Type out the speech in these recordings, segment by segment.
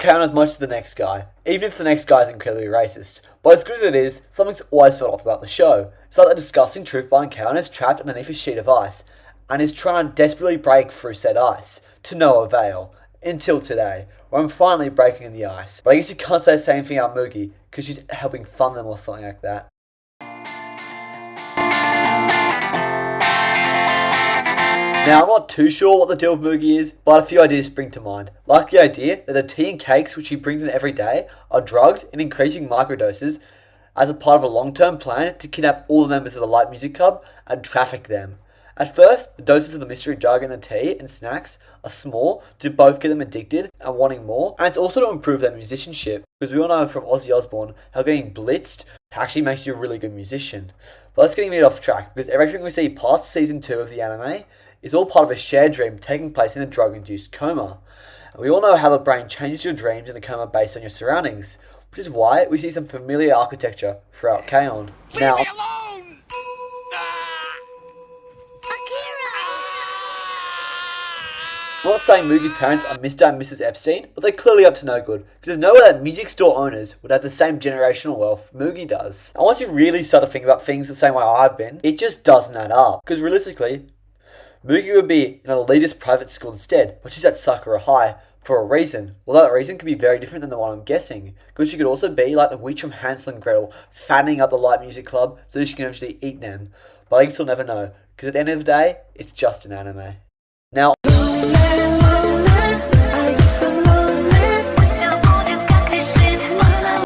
count as much as the next guy, even if the next guy is incredibly racist. But as good as it is, something's always felt off about the show. It's like the disgusting truth behind Count is trapped underneath a sheet of ice, and is trying to desperately break through said ice, to no avail. Until today, where I'm finally breaking the ice. But I guess you can't say the same thing about Moogie, because she's helping fund them or something like that. Now, I'm not too sure what the deal with Moogie is, but a few ideas spring to mind. Like the idea that the tea and cakes which she brings in every day are drugged in increasing microdoses as a part of a long-term plan to kidnap all the members of the Light Music Club and traffic them. At first, the doses of the mystery drug in the tea and snacks are small to both get them addicted and wanting more, and it's also to improve their musicianship, because we all know from Ozzy Osbourne how getting blitzed actually makes you a really good musician. But let's get a bit off track, because everything we see past season 2 of the anime is all part of a shared dream taking place in a drug-induced coma. And we all know how the brain changes your dreams in a coma based on your surroundings, which is why we see some familiar architecture throughout K-On! Now, Leave me alone! I'm not saying Moogie's parents are Mr. and Mrs. Epstein, but they're clearly up to no good, because there's no way that music store owners would have the same generational wealth Moogie does. And once you really start to think about things the same way I've been, it just doesn't add up. Because realistically, Moogie would be in an elitist private school instead, but she's at Sakura High for a reason. Although that reason could be very different than the one I'm guessing, because she could also be like the witch from Hansel and Gretel, fattening up the Light Music Club so that she can eventually eat them. But I guess we'll never know, because at the end of the day, it's just an anime. Now,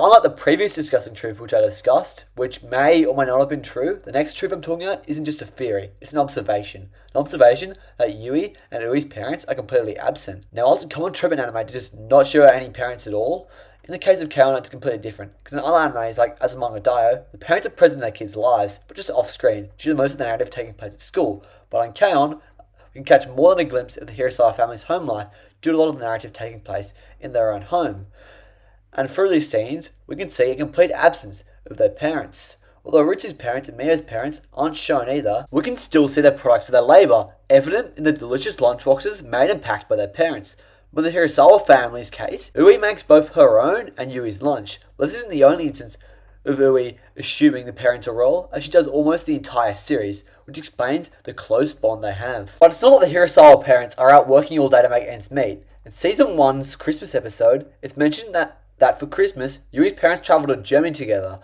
unlike the previous disgusting truth which I discussed, which may or may not have been true, the next truth I'm talking about isn't just a theory, it's an observation. An observation that Yui and Ui's parents are completely absent. Now, while it's a common trope in anime to just not show any parents at all, in the case of K-On! It's completely different, because in other animes like Azumanga Daioh, the parents are present in their kids' lives, but just off screen, due to most of the narrative taking place at school. But on K-On!, we can catch more than a glimpse of the Hirasawa family's home life due to a lot of the narrative taking place in their own home. And through these scenes, we can see a complete absence of their parents. Although Ritsu's parents and Mio's parents aren't shown either, we can still see the products of their labour, evident in the delicious lunchboxes made and packed by their parents. But in the Hirasawa family's case, Ui makes both her own and Yui's lunch. But this isn't the only instance of Ui assuming the parental role, as she does almost the entire series, which explains the close bond they have. But it's not that the Hirasawa parents are out working all day to make ends meet. In Season 1's Christmas episode, it's mentioned that for Christmas, Yui's parents travelled to Germany together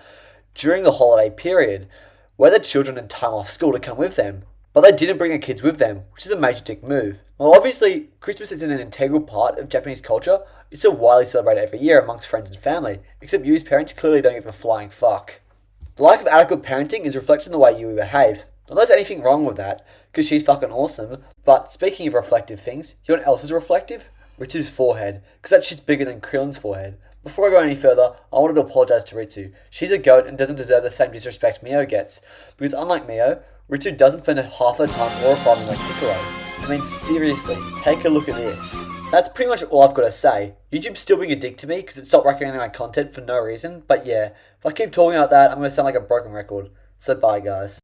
during the holiday period, where the children had time off school to come with them. But they didn't bring their kids with them, which is a major dick move. While obviously, Christmas isn't an integral part of Japanese culture, it's still widely celebrated every year amongst friends and family, except Yui's parents clearly don't give a flying fuck. The lack of adequate parenting is reflected in the way Yui behaves. Not that there's anything wrong with that, because she's fucking awesome, but speaking of reflective things, you know what else is reflective? Ritsu's forehead, because that shit's bigger than Krillin's forehead. Before I go any further, I wanted to apologise to Ritsu. She's a goat and doesn't deserve the same disrespect Mio gets, because unlike Mio, Ritsu doesn't spend half her time horrifying like Piccolo. I mean, seriously, take a look at this. That's pretty much all I've got to say. YouTube's still being a dick to me because it stopped recommending my content for no reason, but yeah, if I keep talking about that, I'm going to sound like a broken record. So bye guys.